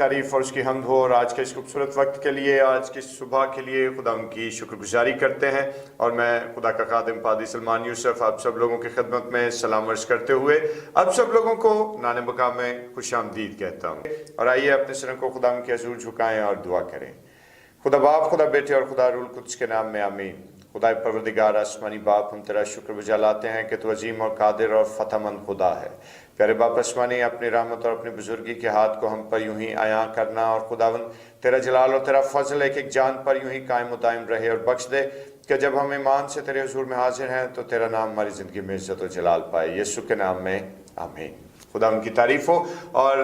तारीफ़ और उसकी हम्द हो, और आज के इस खूबसूरत वक्त के लिए, आज की सुबह के लिए खुदा की शुक्रगुजारी करते हैं। और मैं खुदा का खादिम पादी सलमान यूसुफ आप सब लोगों की खिदमत में सलाम अर्ज़ करते हुए आप सब लोगों को नाने मकाम में खुश आमदीद कहता हूँ। और आइए अपने सिरों को खुदा के हज़ूर झुकाएँ और दुआ करें। खुदा बाप, खुदा बेटे और खुदा रूल कुद्स के नाम में आमीन। खुदा परवरदिगार आसमानी बाप, हम तेरा शुक्र बजा लाते हैं कि तू अजीम और कादिर और फतहमंद खुदा है। प्यारे बाप आसमानी, अपनी रहमत और अपनी बुजुर्गी के हाथ को हम पर यूं ही आया करना, और खुदावंद तेरा जलाल और तेरा फजल एक एक जान पर यूं ही कायम दायम रहे, और बख्श दे कि जब हम ईमान से तेरे हुजूर में हाजिर हैं तो तेरा नाम हमारी ज़िंदगी में इज्जत और जलाल पाए। यीशु के नाम में आमीन। खुदा की तारीफ़ हो। और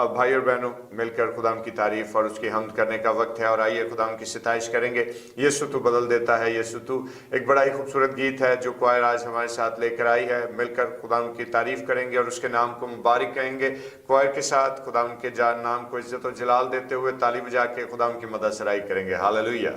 भाई और बहनों, मिलकर खुदा की तारीफ़ और उसकी हम्द करने का वक्त है। और आइए खुदा की सिताइश करेंगे। यीशु तू बदल देता है, यीशु तू एक बड़ा ही खूबसूरत गीत है जो क्वायर आज हमारे साथ लेकर आई है। मिलकर खुदा की तारीफ़ करेंगे और उसके नाम को मुबारक कहेंगे। क्वायर के साथ खुदा के नाम को इज्जत और जलाल देते हुए ताली बजा के खुदा की मदद सराई करेंगे। हालेलुया।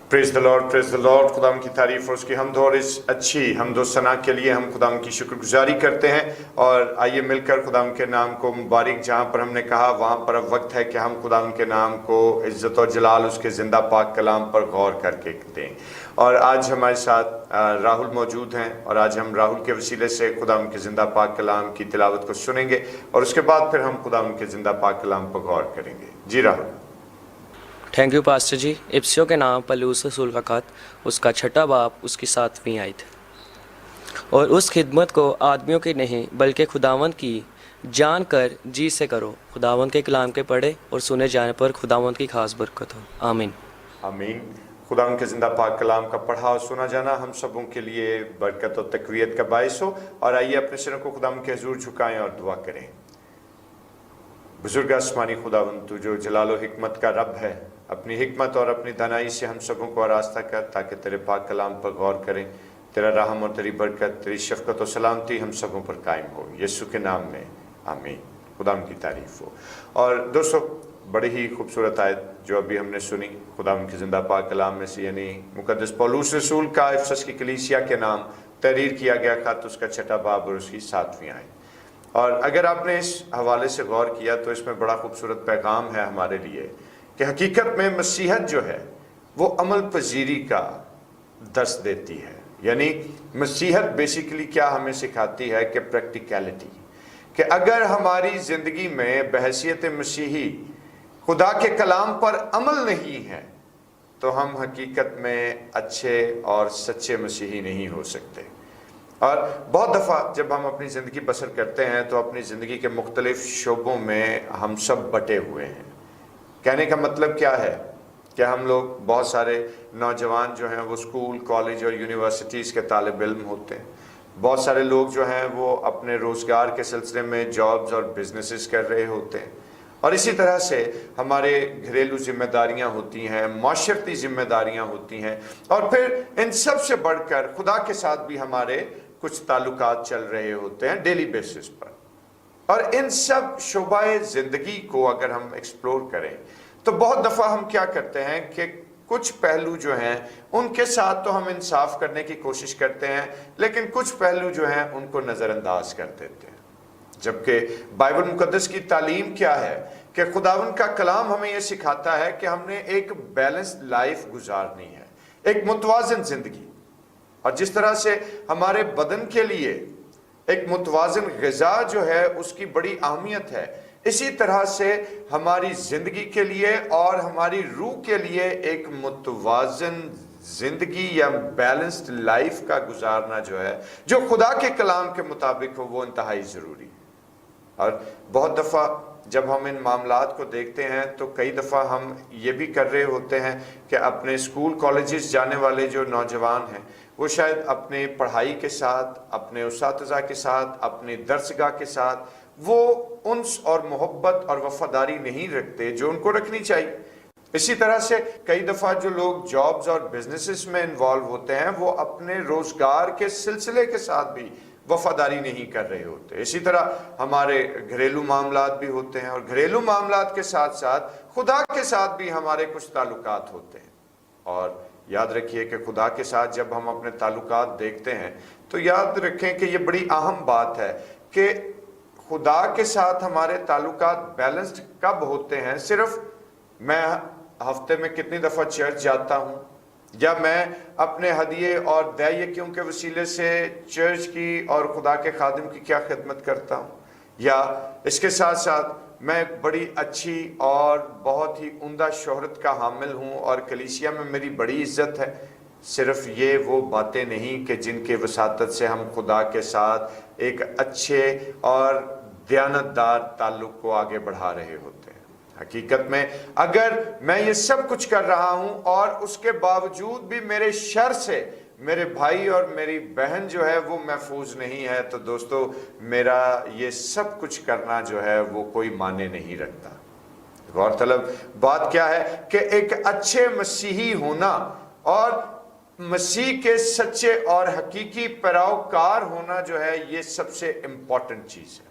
Praise the Lord. खुदा की तारीफ़ और उसकी हम्द और इस अच्छी हम्द और सना के लिए हम खुदा की शुक्रगुजारी करते हैं। और आइए मिलकर खुदा के नाम को मुबारक, जहाँ पर हमने कहा वहाँ पर अब वक्त है कि हम खुदा के नाम को इज़्ज़त और जलाल उसके ज़िंदा पाक कलाम पर गौर करके दें। और आज हमारे साथ राहुल मौजूद हैं, और आज हम राहुल के वसीले से खुदा के ज़िंदा पाक कलाम की तिलावत को सुनेंगे, और उसके बाद फिर हम खुदा के ज़िंदा पाक कलाम पर गौर करेंगे। जी राहुल। थैंक यू पास्टर जी। इब्सियों के नाम पलूस रसूल का खत, उसका छठा बाब, उसकी 7वीं आयत। और उस खिदमत को आदमियों की नहीं बल्कि खुदावंद की जान कर जी से करो। खुदावंद के कलाम के पढ़े और सुने जाने पर खुदावंद की खास बरकत हो। आमीन आमीन। खुदा के ज़िंदा पाक कलाम का पढ़ा और सुना जाना हम सबों के लिए बरकत और तकवीत का बायस हो। और आइए अपने सिरों को खुदा के हजूर झुकाएं और दुआ करें। बुजुर्ग आसमानी खुदावंद, तू जो जलाल व हिकमत का रब है, अपनी हिकमत और अपनी दानाई से हम सबों को आरास्ता कर, ताकि तेरे पाक कलाम पर गौर करें। तेरा रहम और तेरी बरकत, तेरी शफकत और सलामती हम सबों पर कायम हो। यीशु के नाम में आमीन। खुदाम की तारीफ हो। और दोस्तों, बड़ी ही खूबसूरत आयत जो अभी हमने सुनी खुदाम के ज़िंदा पाक कलाम में से, यानी मुकद्दस पौलुस रसूल का इफिसस की कलीसिया के नाम तहरीर किया गया खत, उसका 6वां बाब और उसकी 7वीं आयत। और अगर आपने इस हवाले से गौर किया तो इसमें बड़ा खूबसूरत पैगाम है हमारे लिए कि हकीकत में मसीहत जो है वो अमल पजीरी का दर्स देती है। यानी मसीहत बेसिकली क्या हमें सिखाती है कि प्रैक्टिकलिटी, कि अगर हमारी ज़िंदगी में बहैसियत मसीही खुदा के कलाम पर अमल नहीं है तो हम हकीकत में अच्छे और सच्चे मसीही नहीं हो सकते। और बहुत दफ़ा जब हम अपनी ज़िंदगी बसर करते हैं तो अपनी ज़िंदगी के मुख्तलिफ़ शोबों में हम सब बटे हुए हैं। कहने का मतलब क्या है कि हम लोग, बहुत सारे नौजवान जो हैं वो स्कूल, कॉलेज और यूनिवर्सिटीज़ के तालिब इल्म होते हैं। बहुत सारे लोग जो हैं वो अपने रोज़गार के सिलसिले में जॉब्स और बिजनेसेस कर रहे होते हैं। और इसी तरह से हमारे घरेलू जिम्मेदारियां होती हैं, माशरती जिम्मेदारियां होती हैं, और फिर इन सब से बढ़कर खुदा के साथ भी हमारे कुछ ताल्लुकात चल रहे होते हैं डेली बेसिस पर। और इन सब शोबाए ज़िंदगी को अगर हम एक्सप्लोर करें तो बहुत दफ़ा हम क्या करते हैं कि कुछ पहलू जो हैं उनके साथ तो हम इंसाफ करने की कोशिश करते हैं, लेकिन कुछ पहलू जो हैं उनको नज़रअंदाज कर देते हैं। जबकि बाइबल मुकद्दस की तालीम क्या है कि खुदावंद का कलाम हमें यह सिखाता है कि हमने एक बैलेंस्ड लाइफ गुजारनी है, एक मुतवाज़न ज़िंदगी। और जिस तरह से हमारे बदन के लिए एक मुतवाज़न ग़िज़ा जो है उसकी बड़ी अहमियत है, इसी तरह से हमारी ज़िंदगी के लिए और हमारी रूह के लिए एक मुतवाज़न ज़िंदगी या बैलेंस्ड लाइफ का गुजारना जो है, जो खुदा के कलाम के मुताबिक हो, वो इंतहाई ज़रूरी है। और बहुत दफ़ा जब हम इन मामलात को देखते हैं तो कई दफ़ा हम ये भी कर रहे होते हैं कि अपने स्कूल कॉलेजेस जाने वाले जो नौजवान हैं वो शायद अपने पढ़ाई के साथ, अपने उस्ताज़ा के साथ, अपनी दरसगाह के साथ वो उन्स और मोहब्बत और वफ़ादारी नहीं रखते जो उनको रखनी चाहिए। इसी तरह से कई दफ़ा जो लोग जॉब्स और बिजनेसेस में इन्वॉल्व होते हैं वो अपने रोज़गार के सिलसिले के साथ भी वफ़ादारी नहीं कर रहे होते। इसी तरह हमारे घरेलू मामलात भी होते हैं, और घरेलू मामलात के साथ साथ खुदा के साथ भी हमारे कुछ ताल्लुकात होते हैं। और याद रखिए कि खुदा के साथ जब हम अपने ताल्लुकात देखते हैं तो याद रखें कि ये बड़ी अहम बात है कि खुदा के साथ हमारे ताल्लुकात बैलेंस्ड कब होते हैं। सिर्फ मैं हफ्ते में कितनी दफ़ा चर्च जाता हूँ, या मैं अपने हदिये और दायियों के वसीले से चर्च की और खुदा के खादिम की क्या खिदमत करता हूँ, या इसके साथ साथ मैं बड़ी अच्छी और बहुत ही उम्दा शोहरत का हामिल हूँ और कलीसिया में मेरी बड़ी इज्जत है। सिर्फ ये वो बातें नहीं कि जिनके वसातत से हम खुदा के साथ एक अच्छे और दयानतदार ताल्लुक़ को आगे बढ़ा रहे होते हैं। हकीकत में अगर मैं ये सब कुछ कर रहा हूँ और उसके बावजूद भी मेरे शर से मेरे भाई और मेरी बहन जो है वो महफूज नहीं है, तो दोस्तों मेरा ये सब कुछ करना जो है वो कोई माने नहीं रखता। गौरतलब बात क्या है कि एक अच्छे मसीही होना और मसीह के सच्चे और हकीकी पैरोकार होना जो है ये सबसे इम्पॉर्टेंट चीज़ है।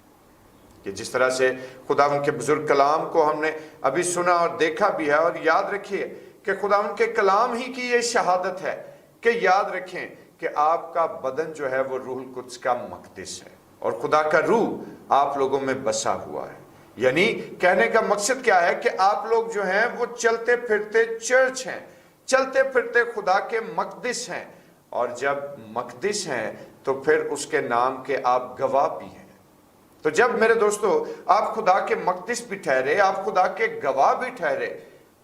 कि जिस तरह से खुदावंद के बुजुर्ग कलाम को हमने अभी सुना और देखा भी है, और याद रखिए कि खुदावंद के कलाम ही की ये शहादत है कि याद रखें कि आपका बदन जो है वो रूहुल कुद्स का मक़दिस है और खुदा का रूह आप लोगों में बसा हुआ है। यानी कहने का मकसद क्या है कि आप लोग जो हैं वो चलते फिरते चर्च हैं, चलते फिरते खुदा के मक़दिस हैं, और जब मक़दिस हैं तो फिर उसके नाम के आप गवाह भी हैं। तो जब मेरे दोस्तों आप खुदा के मक़दिस भी ठहरे, आप खुदा के गवाह भी ठहरे,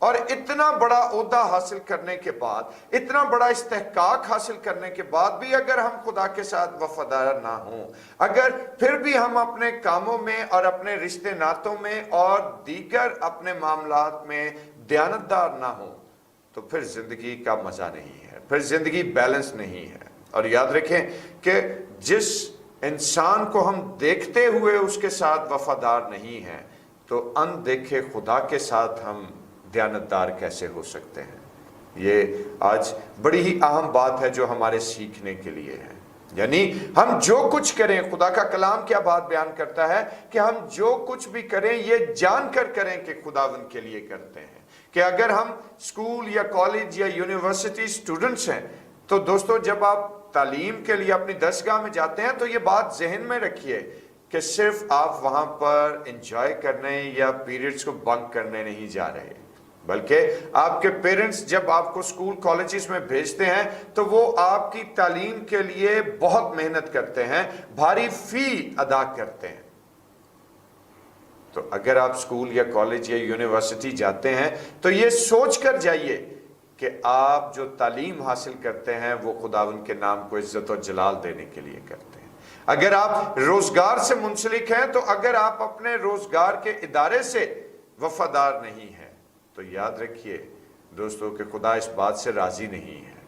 और इतना बड़ा ओहदा हासिल करने के बाद, इतना बड़ा इस्तेहकाक हासिल करने के बाद भी अगर हम खुदा के साथ वफादार ना हों, अगर फिर भी हम अपने कामों में और अपने रिश्ते नातों में और दीगर अपने मामलात में दयानतदार ना हो, तो फिर ज़िंदगी का मज़ा नहीं है, फिर ज़िंदगी बैलेंस नहीं है। और याद रखें कि जिस इंसान को हम देखते हुए उसके साथ वफादार नहीं हैं, तो अनदेखे खुदा के साथ हम दयानतदार कैसे हो सकते हैं। ये आज बड़ी ही अहम बात है जो हमारे सीखने के लिए है। यानी हम जो कुछ करें, खुदा का कलाम क्या बात बयान करता है कि हम जो कुछ भी करें ये जानकर करें कि खुदावंद के लिए करते हैं। कि अगर हम स्कूल या कॉलेज या यूनिवर्सिटी स्टूडेंट्स हैं तो दोस्तों जब आप तालीम के लिए अपनी दरसगाह में जाते हैं तो ये बात जहन में रखिए कि सिर्फ आप वहां पर एंजॉय करने या पीरियड्स को बंक करने नहीं जा रहे, बल्कि आपके पेरेंट्स जब आपको स्कूल कॉलेजेस में भेजते हैं तो वो आपकी तालीम के लिए बहुत मेहनत करते हैं, भारी फी अदा करते हैं। तो अगर आप स्कूल या कॉलेज या यूनिवर्सिटी जाते हैं तो ये सोच कर जाइए कि आप जो तालीम हासिल करते हैं वो खुदावंद के नाम को इज्जत और जलाल देने के लिए करते हैं। अगर आप रोजगार से मुंसलिक हैं तो अगर आप अपने रोजगार के इदारे से वफादार नहीं हैं तो याद रखिए दोस्तों कि खुदा इस बात से राजी नहीं है,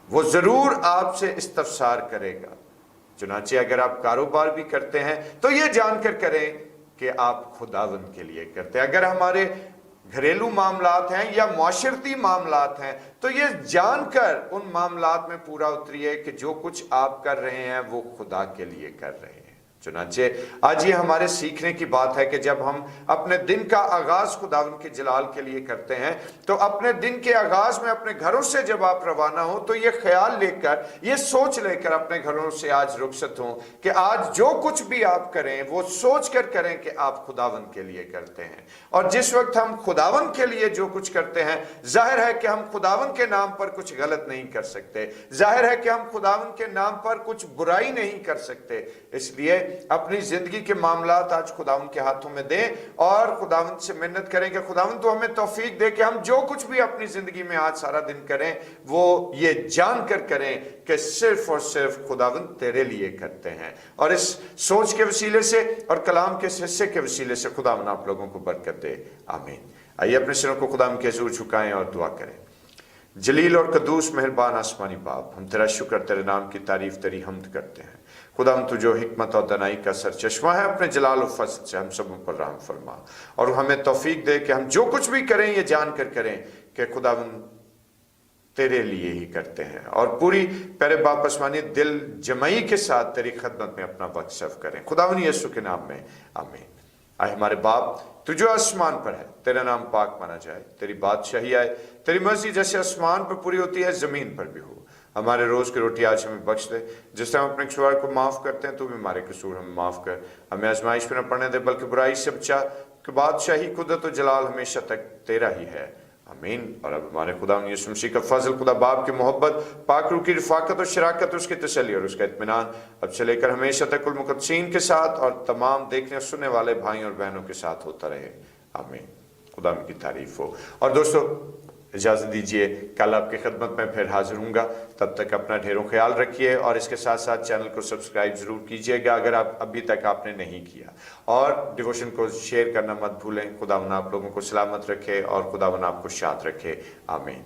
वो जरूर आपसे इस्तफसार करेगा। चुनांचे अगर आप कारोबार भी करते हैं तो ये जानकर करें कि आप खुदावंद के लिए करते हैं। अगर हमारे घरेलू मामलात हैं या मुआशरती मामलात हैं तो ये जानकर उन मामलात में पूरा उतरिए कि जो कुछ आप कर रहे हैं वो खुदा के लिए कर रहे हैं। चुनांचे आज ये हमारे सीखने की बात है कि जब हम अपने दिन का आगाज खुदावंद के जलाल के लिए करते हैं तो अपने दिन के आगाज में अपने घरों से जब आप रवाना हो तो ये ख्याल लेकर, ये सोच लेकर अपने घरों से आज रुखसत हो कि आज जो कुछ भी आप करें वो सोच कर करें कि आप खुदावंद के लिए करते हैं। और जिस वक्त हम खुदावंद के लिए जो कुछ करते हैं जाहिर है कि हम खुदावंद के नाम पर कुछ गलत नहीं कर सकते, जाहिर है कि हम खुदावंद के नाम पर कुछ बुराई नहीं कर सकते। इसलिए अपनी जिंदगी के मामलात आज खुदावंद के हाथों में दें और खुदावंद से मिन्नत करें कि खुदावंद तो हमें तौफीक दे कि हम जो कुछ भी अपनी जिंदगी में आज सारा दिन करें वो ये जानकर करें कि सिर्फ और सिर्फ खुदावंद तेरे लिए करते हैं। और इस सोच के वसीले से और कलाम के इस हिस्से के वसीले से खुदावंद आप लोगों को बरकत दे, आमीन। आइए अपने सिरों को खुदावंद के हुजूर झुकाएं और दुआ करें। जलील और कदूस मेहरबान आसमानी बाप, हम तेरा शुक्र, तेरे नाम की तारीफ, तेरी हम्द करते हैं। खुदाम तू जो हिकमत और दनाई का सरचश्मा है अपने जलाल और फजल से हम सब पर रहम फरमा और हमें तौफीक दे कि हम जो कुछ भी करें ये जानकर करें कि खुदावंद तेरे लिए ही करते हैं और पूरी प्यारे बाप आसमानी दिल जमाई के साथ तेरी खदमत में अपना वक्त सर्व करें। खुदावंद यीशु के नाम में आमीन। आए हमारे बाप तू जो आसमान पर है, तेरा नाम पाक माना जाए, तेरी बादशाही आए, तेरी मर्जी जैसे आसमान पर पूरी होती है जमीन पर भी हो। हमारे रोज की रोटी आज हमें बख्श दे, जिस तरह हम अपने कसूर को माफ करते हैं तो भी हमारे कसूर हमें माफ कर। हमें आजमाइश में न पड़ने दे बल्कि बुराई से बचा, कि बादशाही, कुदरत और जलाल हमेशा तक तेरा ही है, आमीन। और अब हमारे खुदा यीशु मसीह का फजल, खुदा बाप की मोहब्बत, पाक रूह की रफाकत और शराकत, उसकी तसल्ली और उसका इत्मीनान अब से लेकर हमेशा तक कुल मुक़द्दसीन के साथ और तमाम देखने और सुनने वाले भाई और बहनों के साथ होता रहे, आमीन। खुदा की तारीफ हो। और दोस्तों इजाज़त दीजिए, कल आपकी खिदमत में फिर हाजिर हूँगा। तब तक अपना ढेरों ख्याल रखिए और इसके साथ साथ चैनल को सब्सक्राइब ज़रूर कीजिएगा अगर आप अभी तक आपने नहीं किया, और डिवोशन को शेयर करना मत भूलें। खुदावंद आप लोगों को सलामत रखे और खुदावंद आपको शाद रखे, आमीन।